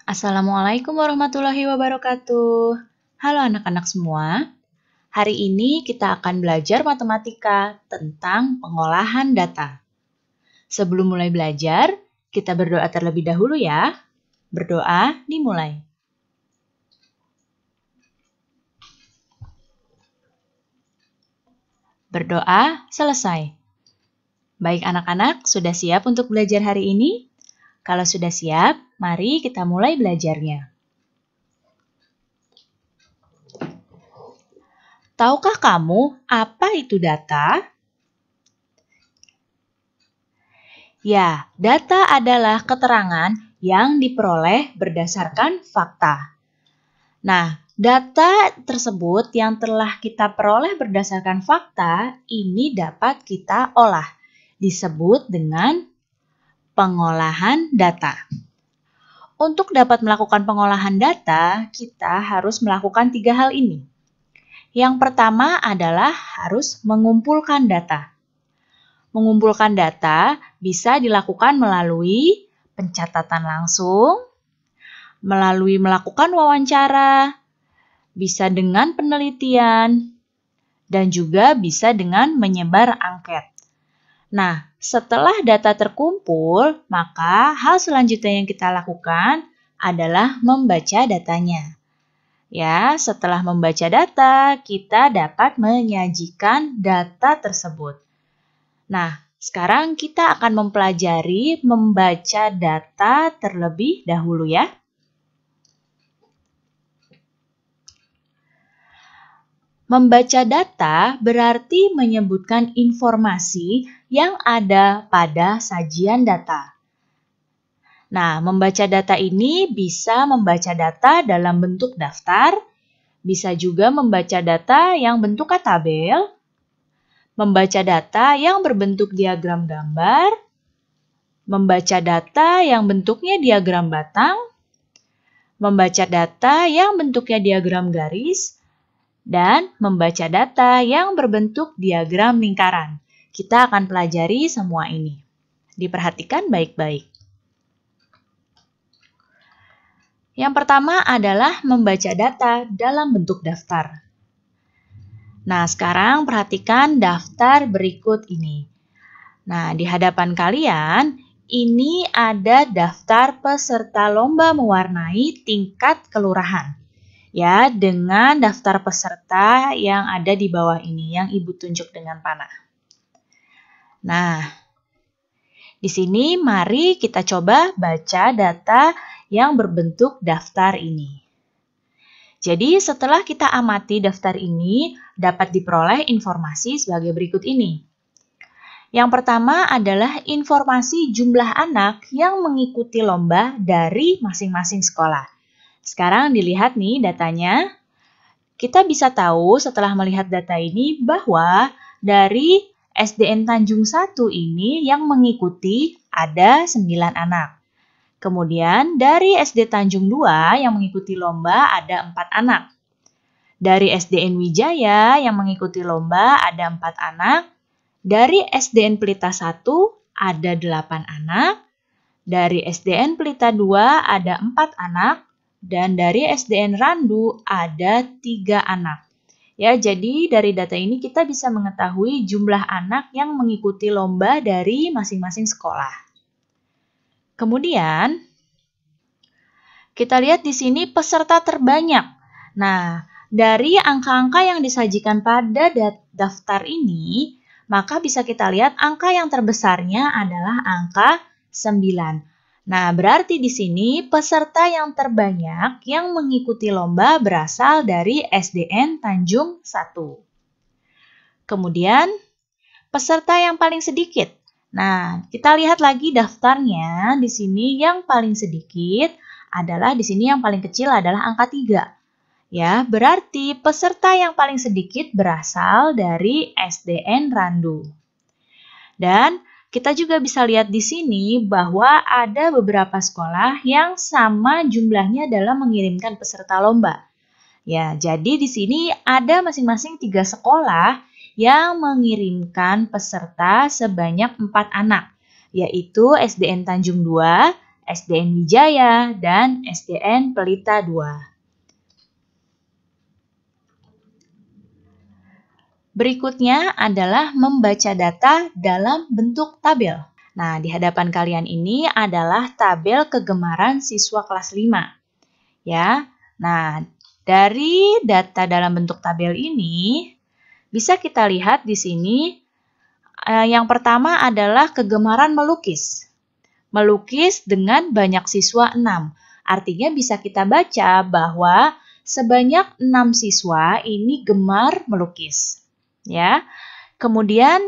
Assalamualaikum warahmatullahi wabarakatuh. Halo anak-anak semua. Hari ini kita akan belajar matematika tentang pengolahan data. Sebelum mulai belajar, kita berdoa terlebih dahulu ya. Berdoa dimulai. Berdoa selesai. Baik anak-anak, sudah siap untuk belajar hari ini? Kalau sudah siap, mari kita mulai belajarnya. Tahukah kamu apa itu data? Ya, data adalah keterangan yang diperoleh berdasarkan fakta. Nah, data tersebut yang telah kita peroleh berdasarkan fakta, ini dapat kita olah. Disebut dengan pengolahan data. Untuk dapat melakukan pengolahan data, kita harus melakukan 3 hal ini. Yang pertama adalah harus mengumpulkan data. Mengumpulkan data bisa dilakukan melalui pencatatan langsung, melalui melakukan wawancara, bisa dengan penelitian, dan juga bisa dengan menyebar angket. Nah, setelah data terkumpul, maka hal selanjutnya yang kita lakukan adalah membaca datanya. Ya, setelah membaca data, kita dapat menyajikan data tersebut. Nah, sekarang kita akan mempelajari membaca data terlebih dahulu ya. Membaca data berarti menyebutkan informasi yang ada pada sajian data. Nah, membaca data ini bisa membaca data dalam bentuk daftar, bisa juga membaca data yang bentuknya tabel, membaca data yang berbentuk diagram gambar, membaca data yang bentuknya diagram batang, membaca data yang bentuknya diagram garis, dan membaca data yang berbentuk diagram lingkaran. Kita akan pelajari semua ini. Diperhatikan baik-baik. Yang pertama adalah membaca data dalam bentuk daftar. Nah, sekarang perhatikan daftar berikut ini. Nah, di hadapan kalian, ini ada daftar peserta lomba mewarnai tingkat kelurahan. Ya, dengan daftar peserta yang ada di bawah ini, yang Ibu tunjuk dengan panah. Nah, di sini mari kita coba baca data yang berbentuk daftar ini. Jadi, setelah kita amati daftar ini, dapat diperoleh informasi sebagai berikut ini. Yang pertama adalah informasi jumlah anak yang mengikuti lomba dari masing-masing sekolah. Sekarang dilihat nih datanya. Kita bisa tahu setelah melihat data ini bahwa dari SDN Tanjung 1 ini yang mengikuti ada 9 anak. Kemudian dari SD Tanjung 2 yang mengikuti lomba ada 4 anak. Dari SDN Wijaya yang mengikuti lomba ada 4 anak. Dari SDN Pelita 1 ada 8 anak. Dari SDN Pelita 2 ada 4 anak. Dan dari SDN Randu ada 3 anak. Ya, jadi dari data ini kita bisa mengetahui jumlah anak yang mengikuti lomba dari masing-masing sekolah. Kemudian, kita lihat di sini peserta terbanyak. Nah, dari angka-angka yang disajikan pada daftar ini, maka bisa kita lihat angka yang terbesarnya adalah angka 9. Nah, berarti di sini peserta yang terbanyak yang mengikuti lomba berasal dari SDN Tanjung 1. Kemudian, peserta yang paling sedikit. Nah, kita lihat lagi daftarnya. Di sini yang paling sedikit adalah di sini yang paling kecil adalah angka 3. Ya, berarti peserta yang paling sedikit berasal dari SDN Randu. Dan kita juga bisa lihat di sini bahwa ada beberapa sekolah yang sama jumlahnya dalam mengirimkan peserta lomba. Ya, jadi di sini ada masing-masing 3 sekolah yang mengirimkan peserta sebanyak 4 anak, yaitu SDN Tanjung 2, SDN Wijaya, dan SDN Pelita 2. Berikutnya adalah membaca data dalam bentuk tabel. Nah, di hadapan kalian ini adalah tabel kegemaran siswa kelas 5. Ya. Nah, dari data dalam bentuk tabel ini bisa kita lihat di sini yang pertama adalah kegemaran melukis. Melukis dengan banyak siswa 6. Artinya bisa kita baca bahwa sebanyak 6 siswa ini gemar melukis. Ya. Kemudian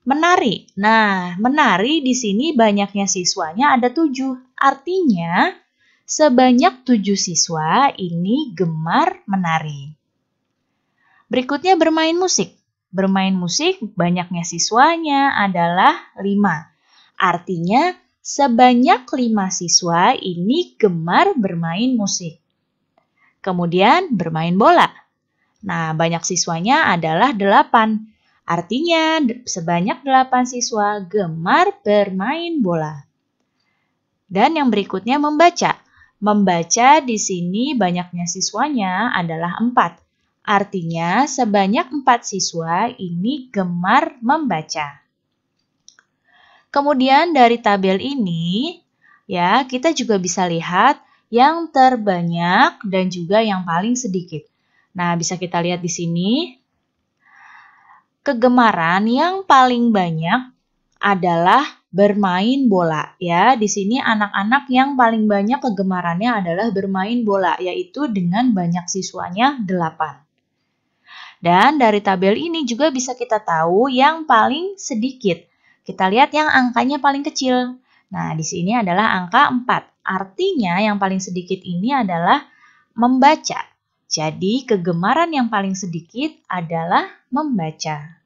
menari. Nah, menari di sini banyaknya siswanya ada 7. Artinya, sebanyak 7 siswa ini gemar menari. Berikutnya bermain musik. Bermain musik banyaknya siswanya adalah 5. Artinya, sebanyak 5 siswa ini gemar bermain musik. Kemudian bermain bola. Nah, banyak siswanya adalah 8. Artinya, sebanyak 8 siswa gemar bermain bola. Dan yang berikutnya membaca. Membaca di sini banyaknya siswanya adalah 4. Artinya, sebanyak 4 siswa ini gemar membaca. Kemudian dari tabel ini, ya, kita juga bisa lihat yang terbanyak dan juga yang paling sedikit. Nah, bisa kita lihat di sini. Kegemaran yang paling banyak adalah bermain bola. Ya, di sini anak-anak yang paling banyak kegemarannya adalah bermain bola, yaitu dengan banyak siswanya 8. Dan dari tabel ini juga bisa kita tahu yang paling sedikit. Kita lihat yang angkanya paling kecil. Nah, di sini adalah angka 4. Artinya yang paling sedikit ini adalah membaca. Jadi, kegemaran yang paling sedikit adalah membaca.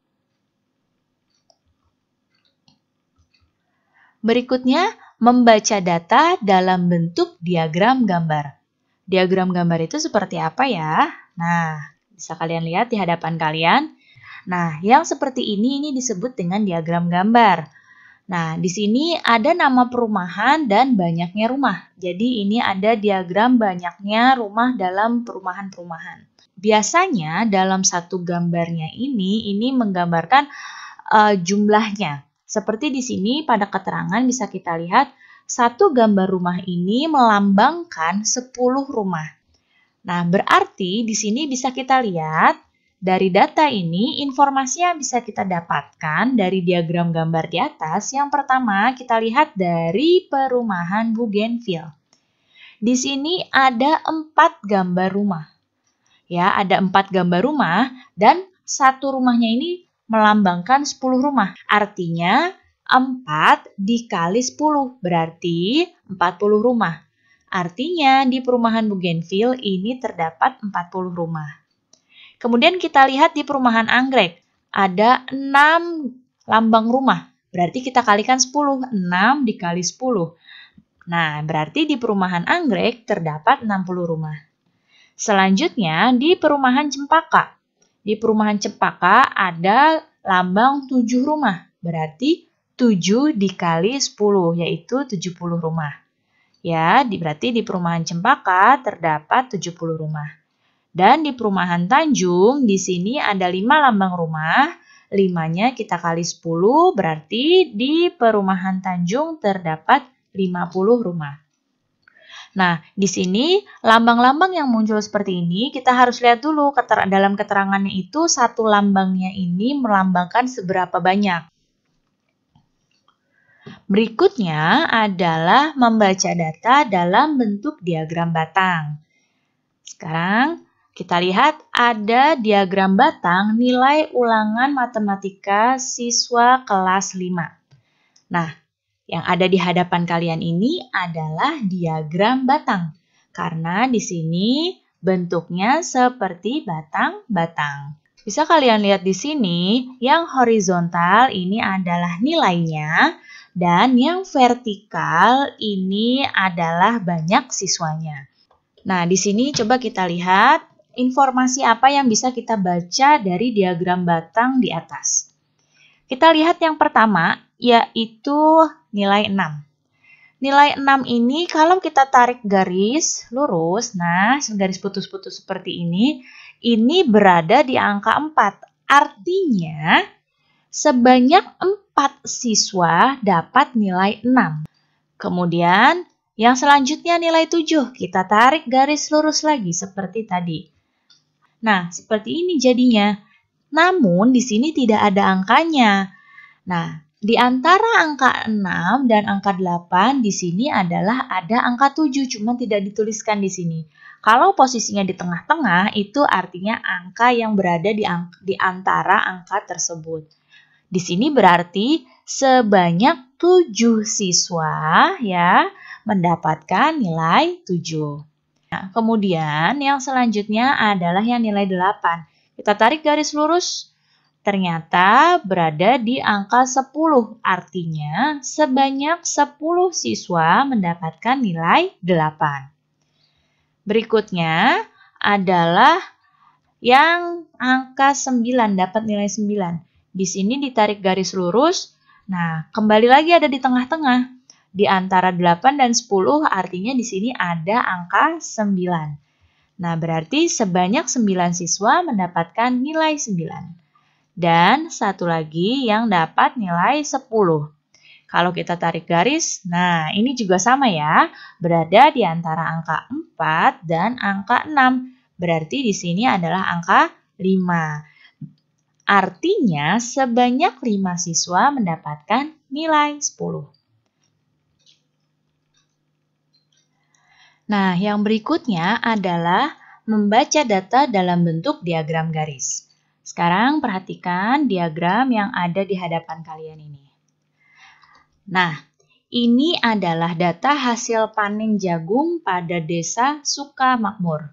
Berikutnya, membaca data dalam bentuk diagram gambar. Diagram gambar itu seperti apa ya? Nah, bisa kalian lihat di hadapan kalian. Nah, yang seperti ini disebut dengan diagram gambar. Nah, di sini ada nama perumahan dan banyaknya rumah. Jadi ini ada diagram banyaknya rumah dalam perumahan-perumahan. Biasanya dalam satu gambarnya ini menggambarkan jumlahnya. Seperti di sini pada keterangan bisa kita lihat satu gambar rumah ini melambangkan 10 rumah. Nah, berarti di sini bisa kita lihat dari data ini, informasi yang bisa kita dapatkan dari diagram gambar di atas, yang pertama kita lihat dari perumahan Bougainville. Di sini ada 4 gambar rumah. Ya, ada 4 gambar rumah dan satu rumahnya ini melambangkan 10 rumah. Artinya 4 dikali 10 berarti 40 rumah. Artinya di perumahan Bougainville ini terdapat 40 rumah. Kemudian kita lihat di perumahan Anggrek, ada 6 lambang rumah. Berarti kita kalikan 10, 6 dikali 10. Nah, berarti di perumahan Anggrek terdapat 60 rumah. Selanjutnya di perumahan Cempaka. Di perumahan Cempaka ada lambang 7 rumah. Berarti 7 dikali 10, yaitu 70 rumah. Ya, berarti di perumahan Cempaka terdapat 70 rumah. Dan di perumahan Tanjung, di sini ada 5 lambang rumah. 5-nya kita kali 10, berarti di perumahan Tanjung terdapat 50 rumah. Nah, di sini lambang-lambang yang muncul seperti ini, kita harus lihat dulu dalam keterangannya itu satu lambangnya ini melambangkan seberapa banyak. Berikutnya adalah membaca data dalam bentuk diagram batang. Sekarang, kita lihat ada diagram batang nilai ulangan matematika siswa kelas 5. Nah, yang ada di hadapan kalian ini adalah diagram batang. Karena di sini bentuknya seperti batang-batang. Bisa kalian lihat di sini, yang horizontal ini adalah nilainya dan yang vertikal ini adalah banyak siswanya. Nah, di sini coba kita lihat informasi apa yang bisa kita baca dari diagram batang di atas. Kita lihat yang pertama, yaitu nilai 6. Nilai 6 ini kalau kita tarik garis lurus, nah garis putus-putus seperti ini berada di angka 4. Artinya sebanyak 4 siswa dapat nilai 6. Kemudian yang selanjutnya nilai 7. Kita tarik garis lurus lagi seperti tadi. Nah, seperti ini jadinya. Namun di sini tidak ada angkanya. Nah, di antara angka 6 dan angka 8 di sini adalah ada angka 7, cuma tidak dituliskan di sini. Kalau posisinya di tengah-tengah, itu artinya angka yang berada di antara angka tersebut. Di sini berarti sebanyak 7 siswa ya mendapatkan nilai 7. Nah, kemudian yang selanjutnya adalah yang nilai 8. Kita tarik garis lurus. Ternyata berada di angka 10, artinya sebanyak 10 siswa mendapatkan nilai 8. Berikutnya adalah yang angka 9 dapat nilai 9. Di sini ditarik garis lurus, nah kembali lagi ada di tengah-tengah. Di antara 8 dan 10 artinya di sini ada angka 9. Nah berarti sebanyak 9 siswa mendapatkan nilai 9. Dan satu lagi yang dapat nilai 10. Kalau kita tarik garis, nah ini juga sama ya, berada di antara angka 4 dan angka 6. Berarti di sini adalah angka 5. Artinya sebanyak 5 siswa mendapatkan nilai 10. Nah, yang berikutnya adalah membaca data dalam bentuk diagram garis. Sekarang perhatikan diagram yang ada di hadapan kalian ini. Nah, ini adalah data hasil panen jagung pada desa Sukamakmur.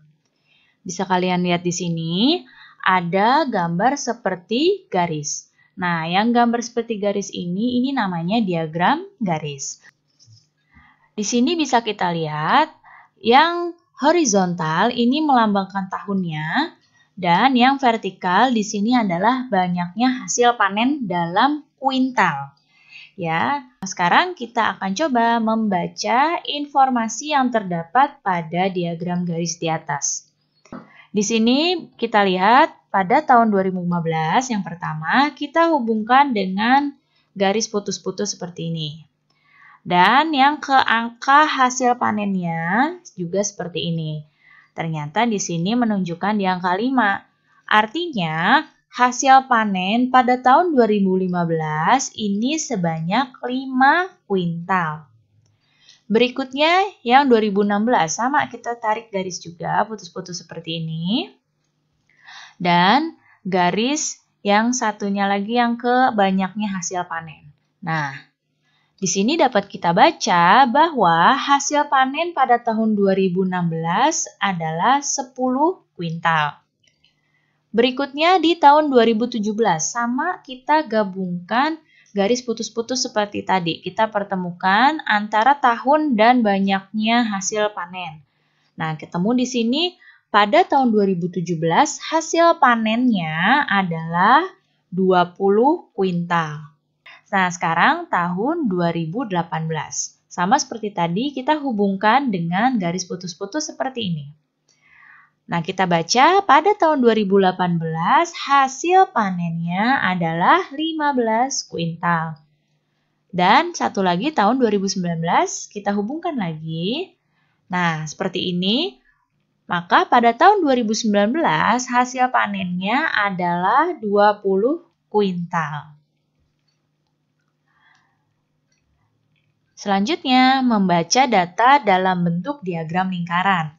Bisa kalian lihat di sini, ada gambar seperti garis. Nah, yang gambar seperti garis ini namanya diagram garis. Di sini bisa kita lihat, yang horizontal ini melambangkan tahunnya, dan yang vertikal di sini adalah banyaknya hasil panen dalam kuintal. Ya, sekarang kita akan coba membaca informasi yang terdapat pada diagram garis di atas. Di sini kita lihat pada tahun 2015 yang pertama kita hubungkan dengan garis putus-putus seperti ini. Dan yang ke angka hasil panennya juga seperti ini. Ternyata di sini menunjukkan di angka 5. Artinya, hasil panen pada tahun 2015 ini sebanyak 5 kuintal. Berikutnya yang 2016, sama kita tarik garis juga putus-putus seperti ini. Dan garis yang satunya lagi yang ke banyaknya hasil panen. Nah, di sini dapat kita baca bahwa hasil panen pada tahun 2016 adalah 10 kuintal. Berikutnya di tahun 2017, sama kita gabungkan garis putus-putus seperti tadi. Kita pertemukan antara tahun dan banyaknya hasil panen. Nah, ketemu di sini pada tahun 2017 hasil panennya adalah 20 kuintal. Nah, sekarang tahun 2018. Sama seperti tadi, kita hubungkan dengan garis putus-putus seperti ini. Nah, kita baca pada tahun 2018 hasil panennya adalah 15 kuintal. Dan satu lagi tahun 2019 kita hubungkan lagi. Nah, seperti ini. Maka pada tahun 2019 hasil panennya adalah 20 kuintal. Selanjutnya, membaca data dalam bentuk diagram lingkaran.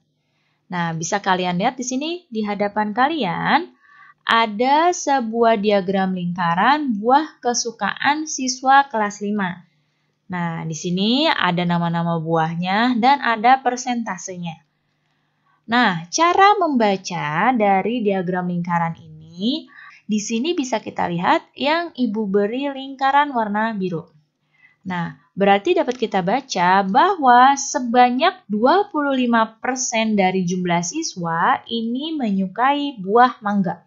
Nah, bisa kalian lihat di sini di hadapan kalian ada sebuah diagram lingkaran buah kesukaan siswa kelas 5. Nah, di sini ada nama-nama buahnya dan ada persentasenya. Nah, cara membaca dari diagram lingkaran ini, di sini bisa kita lihat yang Ibu beri lingkaran warna biru. Nah, berarti dapat kita baca bahwa sebanyak 25% dari jumlah siswa ini menyukai buah mangga.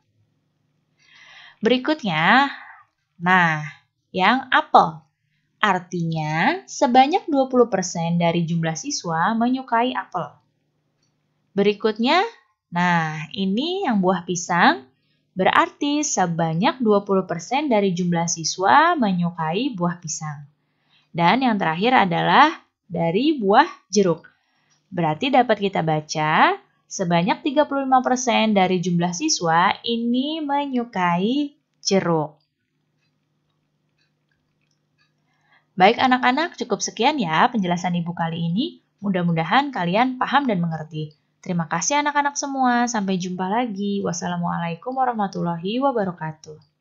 Berikutnya, nah, yang apel. Artinya, sebanyak 20% dari jumlah siswa menyukai apel. Berikutnya, nah ini yang buah pisang, berarti sebanyak 20% dari jumlah siswa menyukai buah pisang. Dan yang terakhir adalah dari buah jeruk. Berarti dapat kita baca, sebanyak 35% dari jumlah siswa ini menyukai jeruk. Baik anak-anak, cukup sekian ya penjelasan Ibu kali ini. Mudah-mudahan kalian paham dan mengerti. Terima kasih anak-anak semua. Sampai jumpa lagi. Wassalamualaikum warahmatullahi wabarakatuh.